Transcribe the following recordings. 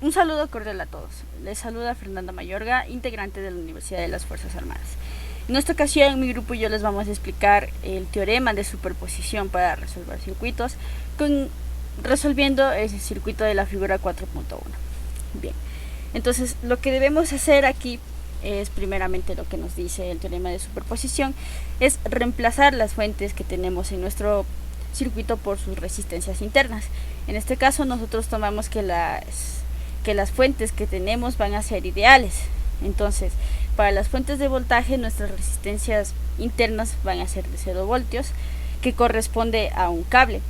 Un saludo cordial a todos. Les saluda Fernanda Mayorga, integrante de la Universidad de las Fuerzas Armadas. En esta ocasión, mi grupo y yo les vamos a explicar el teorema de superposición para resolver circuitos, resolviendo el circuito de la figura 4.1. Bien, entonces lo que debemos hacer aquí es primeramente lo que nos dice el teorema de superposición, es reemplazar las fuentes que tenemos en nuestro circuito por sus resistencias internas. En este caso nosotros tomamos que las fuentes que tenemos van a ser ideales. Entonces, para las fuentes de voltaje, nuestras resistencias internas van a ser de 0 voltios, que corresponde a un cable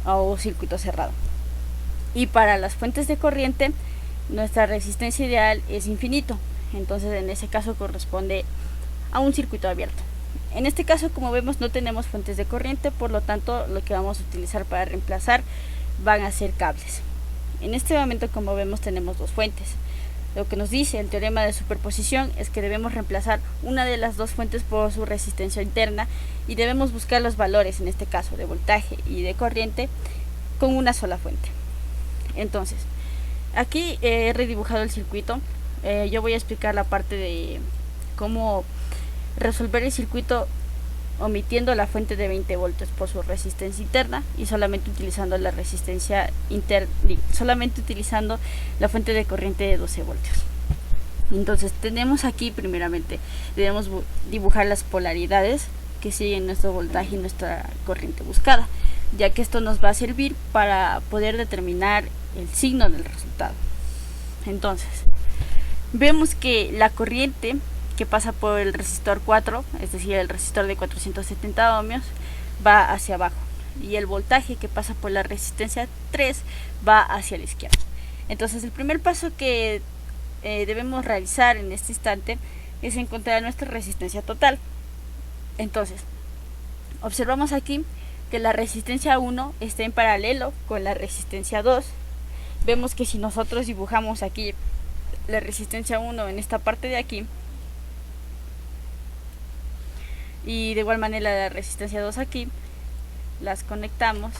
o circuito cerrado. Y para las fuentes de corriente, nuestra resistencia ideal es infinito. Entonces, en ese caso corresponde a un circuito abierto. En este caso, como vemos, no tenemos fuentes de corriente, por lo tanto, lo que vamos a utilizar para reemplazar van a ser cables. En este momento, como vemos, tenemos dos fuentes. Lo que nos dice el teorema de superposición es que debemos reemplazar una de las dos fuentes por su resistencia interna y debemos buscar los valores, en este caso de voltaje y de corriente, con una sola fuente. Entonces, aquí he redibujado el circuito. Yo voy a explicar la parte de cómo resolver el circuito omitiendo la fuente de 20 voltios por su resistencia interna y solamente utilizando la resistencia solamente utilizando la fuente de corriente de 12 voltios. Entonces tenemos aquí primeramente, debemos dibujar las polaridades que siguen nuestro voltaje y nuestra corriente buscada, ya que esto nos va a servir para poder determinar el signo del resultado. Entonces, vemos que la corriente que pasa por el resistor 4, es decir, el resistor de 470 ohmios, va hacia abajo, y el voltaje que pasa por la resistencia 3 va hacia la izquierda. Entonces, el primer paso que debemos realizar en este instante es encontrar nuestra resistencia total. Entonces, observamos aquí que la resistencia 1 está en paralelo con la resistencia 2. Vemos que si nosotros dibujamos aquí la resistencia 1 en esta parte de aquí, y de igual manera la resistencia 2 aquí, las conectamos,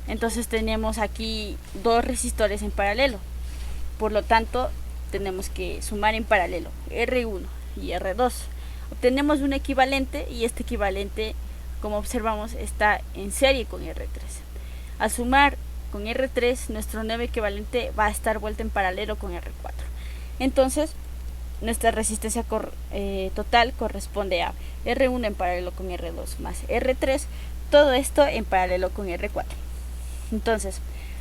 entonces tenemos aquí dos resistores en paralelo, por lo tanto tenemos que sumar en paralelo R1 y R2, obtenemos un equivalente y este equivalente, como observamos, está en serie con R3. Al sumar con R3, nuestro nuevo equivalente va a estar vuelto en paralelo con R4. Entonces nuestra resistencia total corresponde a R1 en paralelo con R2 más R3, todo esto en paralelo con R4. Entonces,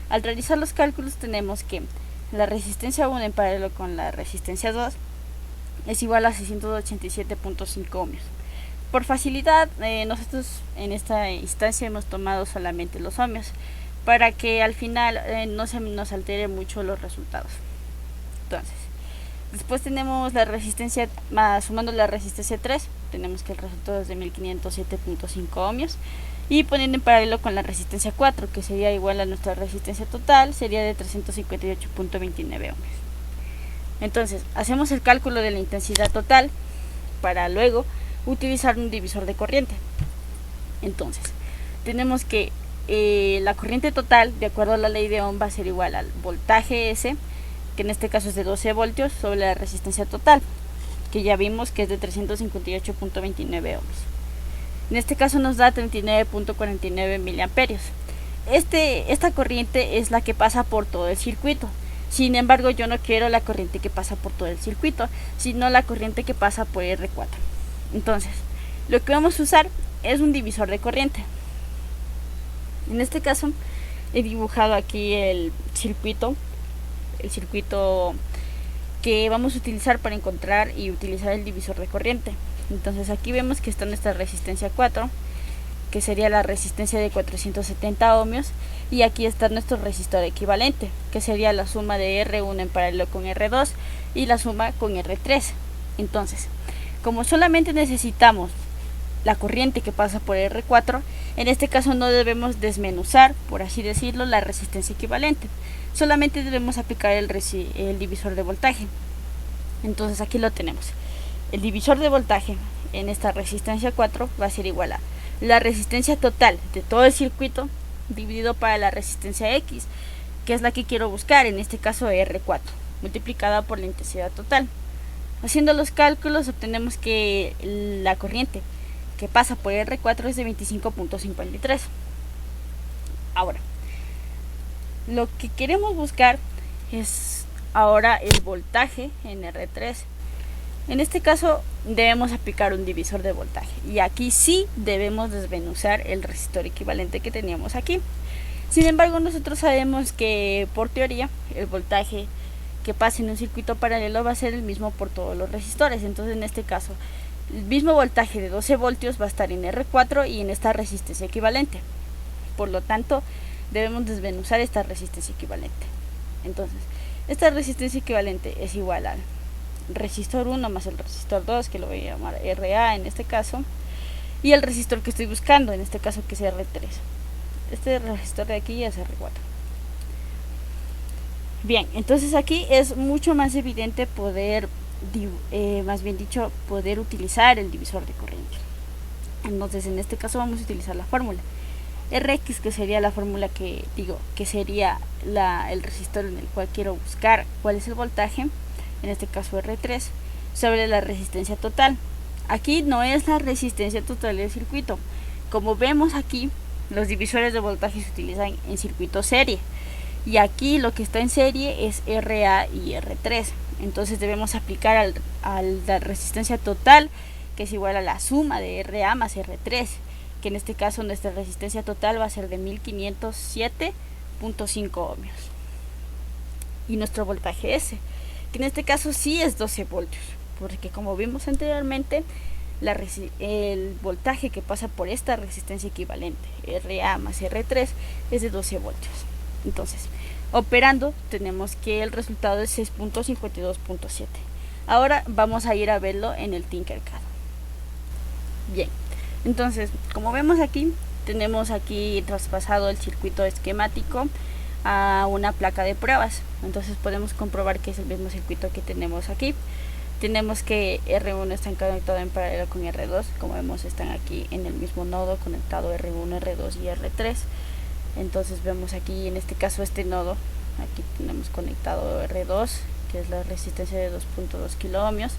al realizar los cálculos tenemos que la resistencia 1 en paralelo con la resistencia 2 es igual a 687.5 ohmios. Por facilidad, nosotros en esta instancia hemos tomado solamente los ohmios, para que al final no se nos altere mucho los resultados. Entonces, después tenemos la resistencia, sumando la resistencia 3, tenemos que el resultado es de 1507.5 ohmios. Y poniendo en paralelo con la resistencia 4, que sería igual a nuestra resistencia total, sería de 358.29 ohmios. Entonces, hacemos el cálculo de la intensidad total para luego utilizar un divisor de corriente. Entonces, tenemos que la corriente total, de acuerdo a la ley de Ohm, va a ser igual al voltaje S, que en este caso es de 12 voltios, sobre la resistencia total, que ya vimos que es de 358.29 ohms. En este caso nos da 39.49 miliamperios. Esta corriente es la que pasa por todo el circuito. Sin embargo, yo no quiero la corriente que pasa por todo el circuito, sino la corriente que pasa por R4. Entonces, lo que vamos a usar es un divisor de corriente. En este caso, he dibujado aquí el circuito que vamos a utilizar para encontrar y utilizar el divisor de corriente. Entonces aquí vemos que está nuestra resistencia 4, que sería la resistencia de 470 ohmios, y aquí está nuestro resistor equivalente, que sería la suma de R1 en paralelo con R2 y la suma con R3. Entonces, como solamente necesitamos la corriente que pasa por R4, en este caso no debemos desmenuzar, por así decirlo, la resistencia equivalente, solamente debemos aplicar el divisor de voltaje. Entonces aquí lo tenemos. El divisor de voltaje en esta resistencia 4 va a ser igual a la resistencia total de todo el circuito dividido para la resistencia X, que es la que quiero buscar, en este caso R4, multiplicada por la intensidad total. Haciendo los cálculos obtenemos que la corriente que pasa por R4 es de 25.53. Ahora, lo que queremos buscar es ahora el voltaje en R3. En este caso debemos aplicar un divisor de voltaje, y aquí sí debemos desmenuzar el resistor equivalente que teníamos aquí. Sin embargo, nosotros sabemos que por teoría el voltaje que pasa en un circuito paralelo va a ser el mismo por todos los resistores. Entonces, en este caso, el mismo voltaje de 12 voltios va a estar en R4 y en esta resistencia equivalente. Por lo tanto, debemos desmenuzar esta resistencia equivalente. Entonces, esta resistencia equivalente es igual al resistor 1 más el resistor 2, que lo voy a llamar RA en este caso, y el resistor que estoy buscando, en este caso que es R3. Este resistor de aquí es R4. Bien, entonces aquí es mucho más evidente poder, poder utilizar el divisor de corriente. Entonces, en este caso vamos a utilizar la fórmula Rx, que sería la fórmula que sería el resistor en el cual quiero buscar cuál es el voltaje, en este caso R3, sobre la resistencia total. Aquí no es la resistencia total del circuito. Como vemos aquí, los divisores de voltaje se utilizan en circuito serie, y aquí lo que está en serie es RA y R3. Entonces debemos aplicar a la resistencia total, que es igual a la suma de RA más R3, que en este caso nuestra resistencia total va a ser de 1507.5 ohmios. Y nuestro voltaje S, que en este caso sí es 12 voltios, porque como vimos anteriormente, el voltaje que pasa por esta resistencia equivalente, RA más R3, es de 12 voltios. Entonces, operando, tenemos que el resultado es 6.52.7. Ahora vamos a ir a verlo en el Tinkercad. Bien, entonces, como vemos aquí, tenemos aquí traspasado el circuito esquemático a una placa de pruebas. Entonces podemos comprobar que es el mismo circuito que tenemos aquí. Tenemos que R1 está conectado en paralelo con R2. Como vemos, están aquí en el mismo nodo conectado R1, R2 y R3. Entonces vemos aquí, en este caso, este nodo. Aquí tenemos conectado R2, que es la resistencia de 2.2 kiloohmios,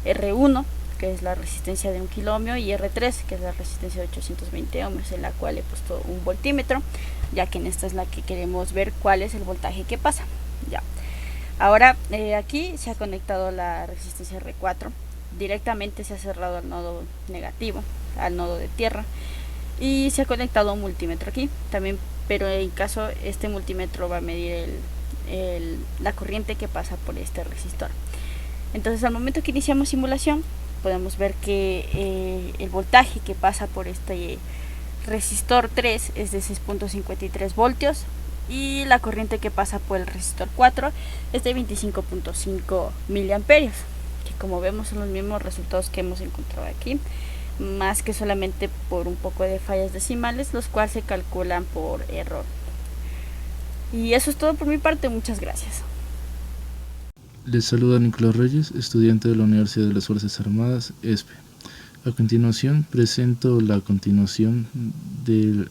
R1, que es la resistencia de 1 kiloohmio, y R3, que es la resistencia de 820 ohmios, en la cual he puesto un voltímetro, ya que en esta es la que queremos ver cuál es el voltaje que pasa. Ya. Ahora aquí se ha conectado la resistencia R4, directamente se ha cerrado al nodo negativo, al nodo de tierra, y se ha conectado un multímetro aquí también, pero en caso este multímetro va a medir la corriente que pasa por este resistor. Entonces, al momento que iniciamos simulación, podemos ver que el voltaje que pasa por este resistor 3 es de 6.53 voltios, y la corriente que pasa por el resistor 4 es de 25.5 miliamperios, que como vemos son los mismos resultados que hemos encontrado aquí, más que solamente por un poco de fallas decimales, los cuales se calculan por error. Y eso es todo por mi parte, muchas gracias. Les saluda Nicolás Reyes, estudiante de la Universidad de las Fuerzas Armadas, ESPE. A continuación presento la continuación del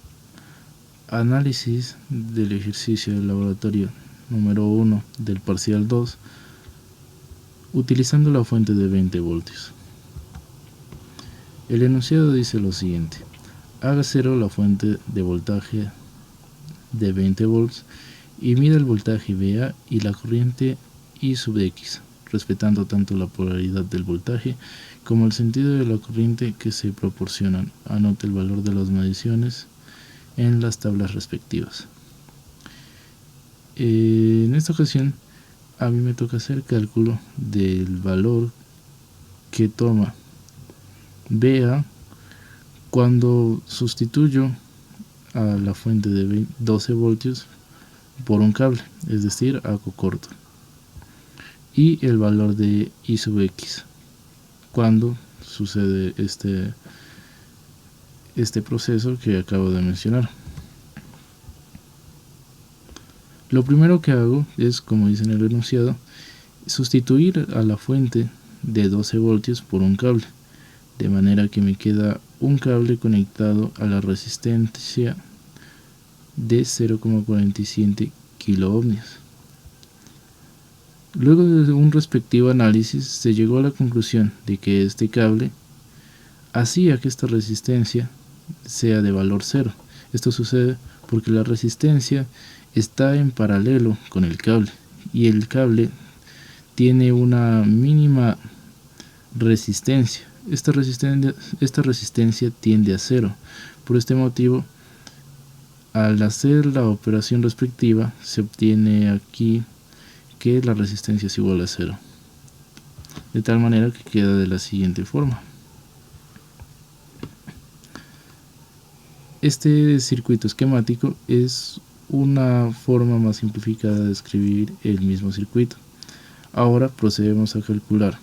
análisis del ejercicio del laboratorio número 1 del parcial 2, utilizando la fuente de 20 voltios. El enunciado dice lo siguiente: haga cero la fuente de voltaje de 20 volts y mida el voltaje VA y la corriente I sub X, respetando tanto la polaridad del voltaje como el sentido de la corriente que se proporcionan. Anote el valor de las mediciones en las tablas respectivas. En esta ocasión a mí me toca hacer cálculo del valor que toma VA cuando sustituyo a la fuente de 12 voltios por un cable, es decir, hago corto, y el valor de I sub X cuando sucede este proceso que acabo de mencionar. Lo primero que hago es, como dice en el enunciado, sustituir a la fuente de 12 voltios por un cable, de manera que me queda un cable conectado a la resistencia de 0,47 kiloohmios. Luego de un respectivo análisis se llegó a la conclusión de que este cable hacía que esta resistencia sea de valor cero. Esto sucede porque la resistencia está en paralelo con el cable y el cable tiene una mínima resistencia. Esta resistencia tiende a cero. Por este motivo, al hacer la operación respectiva, se obtiene aquí que la resistencia es igual a cero. De tal manera que queda de la siguiente forma. Este circuito esquemático es una forma más simplificada de escribir el mismo circuito. Ahora procedemos a calcular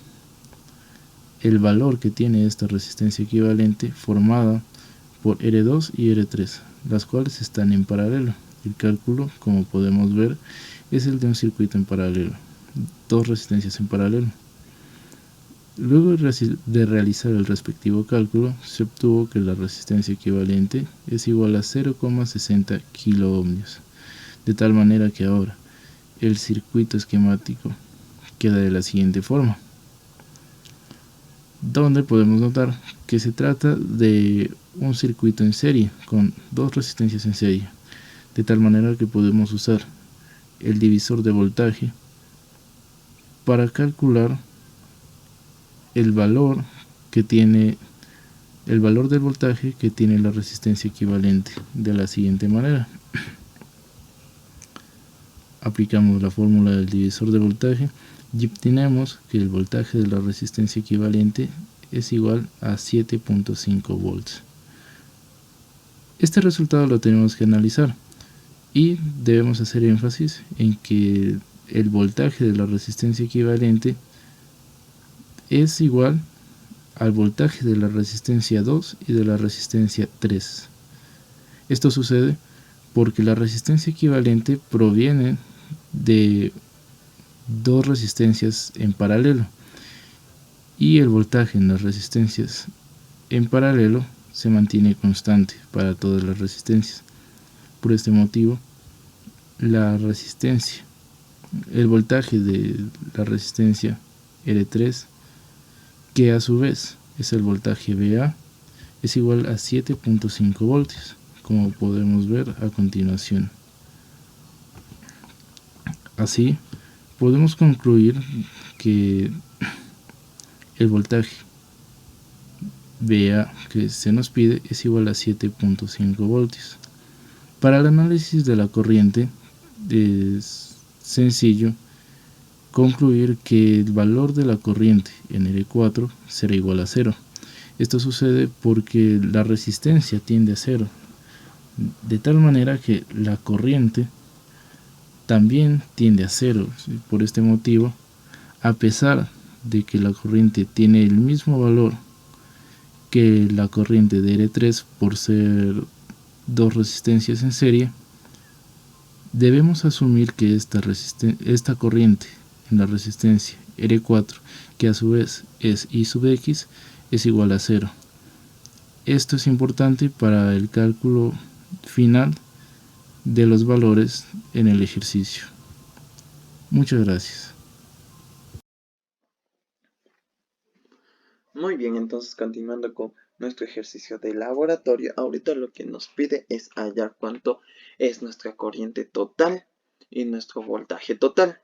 el valor que tiene esta resistencia equivalente formada por R2 y R3, las cuales están en paralelo. El cálculo, como podemos ver, es el de un circuito en paralelo, dos resistencias en paralelo. Luego de realizar el respectivo cálculo, se obtuvo que la resistencia equivalente es igual a 0,60 kiloohmios, de tal manera que ahora el circuito esquemático queda de la siguiente forma, donde podemos notar que se trata de un circuito en serie con dos resistencias en serie, de tal manera que podemos usar el divisor de voltaje para calcular el valor del voltaje que tiene la resistencia equivalente de la siguiente manera. Aplicamos la fórmula del divisor de voltaje y obtenemos que el voltaje de la resistencia equivalente es igual a 7.5 volts. Este resultado lo tenemos que analizar y debemos hacer énfasis en que el voltaje de la resistencia equivalente es igual al voltaje de la resistencia 2 y de la resistencia 3. Esto sucede porque la resistencia equivalente proviene de dos resistencias en paralelo y el voltaje en las resistencias en paralelo se mantiene constante para todas las resistencias. Por este motivo, el voltaje de la resistencia R3, que a su vez es el voltaje VA, es igual a 7.5 voltios, como podemos ver a continuación. Así, podemos concluir que el voltaje VA que se nos pide es igual a 7.5 voltios. Para el análisis de la corriente es sencillo concluir que el valor de la corriente en R4 será igual a 0. Esto sucede porque la resistencia tiende a 0, de tal manera que la corriente también tiende a 0. Por este motivo, a pesar de que la corriente tiene el mismo valor que la corriente de R3 por ser dos resistencias en serie, debemos asumir que esta corriente en la resistencia R4, que a su vez es I sub X, es igual a 0. Esto es importante para el cálculo final de los valores en el ejercicio. Muchas gracias. Muy bien, entonces continuando con nuestro ejercicio de laboratorio, ahorita lo que nos pide es hallar cuánto es nuestra corriente total y nuestro voltaje total.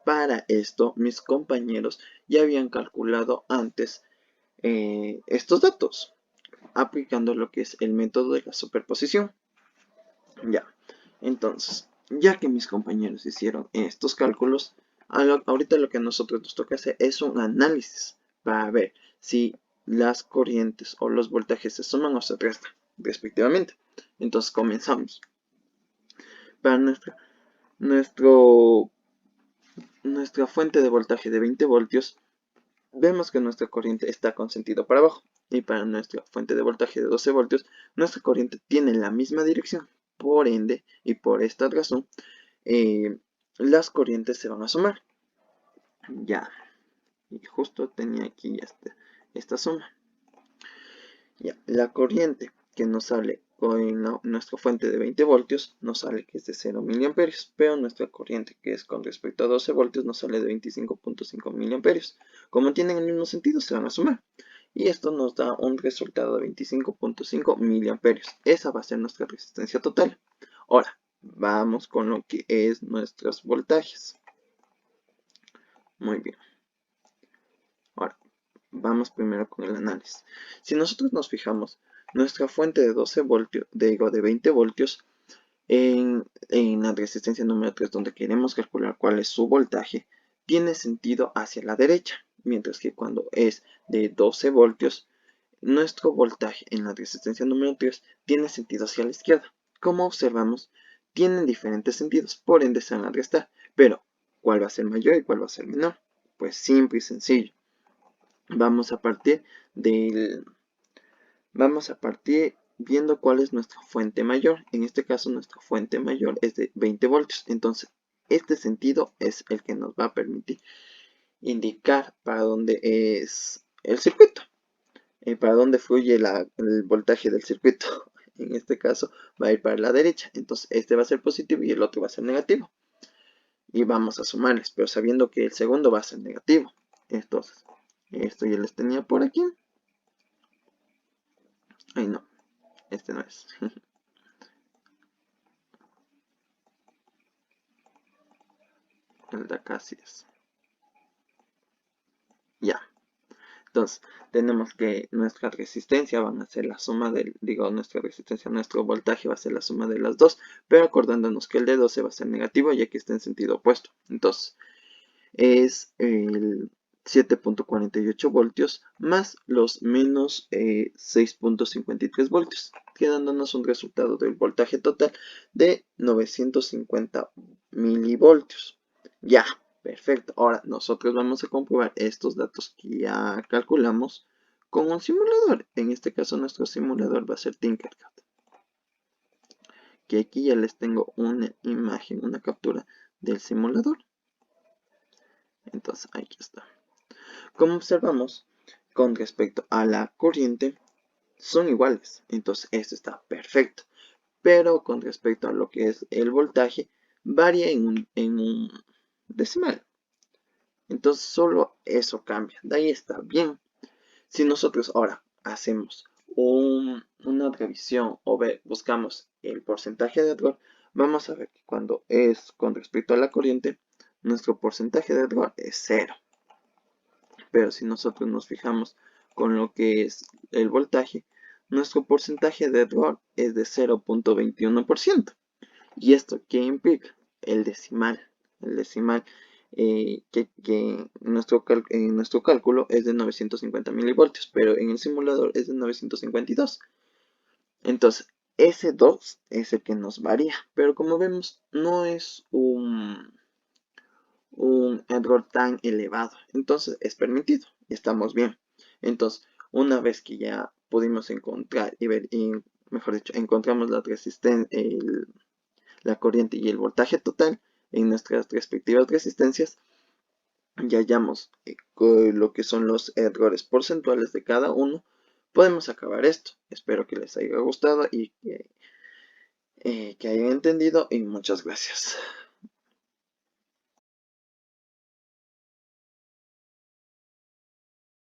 Para esto, mis compañeros ya habían calculado antes estos datos, aplicando lo que es el método de la superposición. Ya, entonces, ya que mis compañeros hicieron estos cálculos, ahorita lo que a nosotros nos toca hacer es un análisis para ver si las corrientes o los voltajes se suman o se restan, respectivamente. Entonces comenzamos. Para nuestra fuente de voltaje de 20 voltios, vemos que nuestra corriente está con sentido para abajo. Y para nuestra fuente de voltaje de 12 voltios, nuestra corriente tiene la misma dirección. Por ende, y por esta razón, las corrientes se van a sumar. Ya. Y justo tenía aquí esta suma. Ya, la corriente que nos sale con nuestra fuente de 20 voltios nos sale que es de 0 miliamperios, pero nuestra corriente, que es con respecto a 12 voltios, nos sale de 25.5 miliamperios. Como tienen el mismo sentido, se van a sumar. Y esto nos da un resultado de 25.5 miliamperios. Esa va a ser nuestra resistencia total. Ahora, vamos con lo que es nuestros voltajes. Muy bien. Ahora, vamos primero con el análisis. Si nosotros nos fijamos, nuestra fuente de 12 voltios, de 20 voltios, en la resistencia número 3, donde queremos calcular cuál es su voltaje, tiene sentido hacia la derecha, mientras que cuando es de 12 voltios, nuestro voltaje en la resistencia número 3 tiene sentido hacia la izquierda. Como observamos, tienen diferentes sentidos, por ende se van a restar. Pero, ¿cuál va a ser mayor y cuál va a ser menor? Pues simple y sencillo. Vamos a partir viendo cuál es nuestra fuente mayor. En este caso, nuestra fuente mayor es de 20 voltios. Entonces, este sentido es el que nos va a permitir indicar para dónde es el circuito. Para dónde fluye el voltaje del circuito. En este caso, va a ir para la derecha. Entonces, este va a ser positivo y el otro va a ser negativo. Y vamos a sumarles, pero sabiendo que el segundo va a ser negativo. Entonces, esto ya les tenía por aquí. Ay, no. Este no es. El de acá sí es. Ya. Entonces, tenemos que nuestra resistencia van a ser la suma nuestro voltaje va a ser la suma de las dos, pero acordándonos que el de 12 va a ser negativo ya que está en sentido opuesto. Entonces, es el 7.48 voltios más los menos 6.53 voltios, quedándonos un resultado del voltaje total de 950 milivoltios. Ya. Perfecto. Ahora nosotros vamos a comprobar estos datos que ya calculamos con un simulador. En este caso nuestro simulador va a ser Tinkercad. Que aquí ya les tengo una imagen, una captura del simulador. Entonces aquí está. Como observamos, con respecto a la corriente, son iguales. Entonces esto está perfecto. Pero con respecto a lo que es el voltaje, varía en un decimal. Entonces solo eso cambia. De ahí está bien. Si nosotros ahora hacemos una revisión o buscamos el porcentaje de error, vamos a ver que cuando es con respecto a la corriente, nuestro porcentaje de error es 0. Pero si nosotros nos fijamos con lo que es el voltaje, nuestro porcentaje de error es de 0.21%. ¿Y esto qué implica? El decimal. El decimal que nuestro cálculo es de 950 milivoltios, pero en el simulador es de 952. Entonces, ese 2 es el que nos varía, pero como vemos, no es un error tan elevado. Entonces, es permitido y estamos bien. Entonces, una vez que ya pudimos encontrar y ver, mejor dicho, encontramos la resistencia, la corriente y el voltaje total en nuestras respectivas resistencias, ya hallamos lo que son los errores porcentuales de cada uno, podemos acabar esto. Espero que les haya gustado y que hayan entendido y muchas gracias.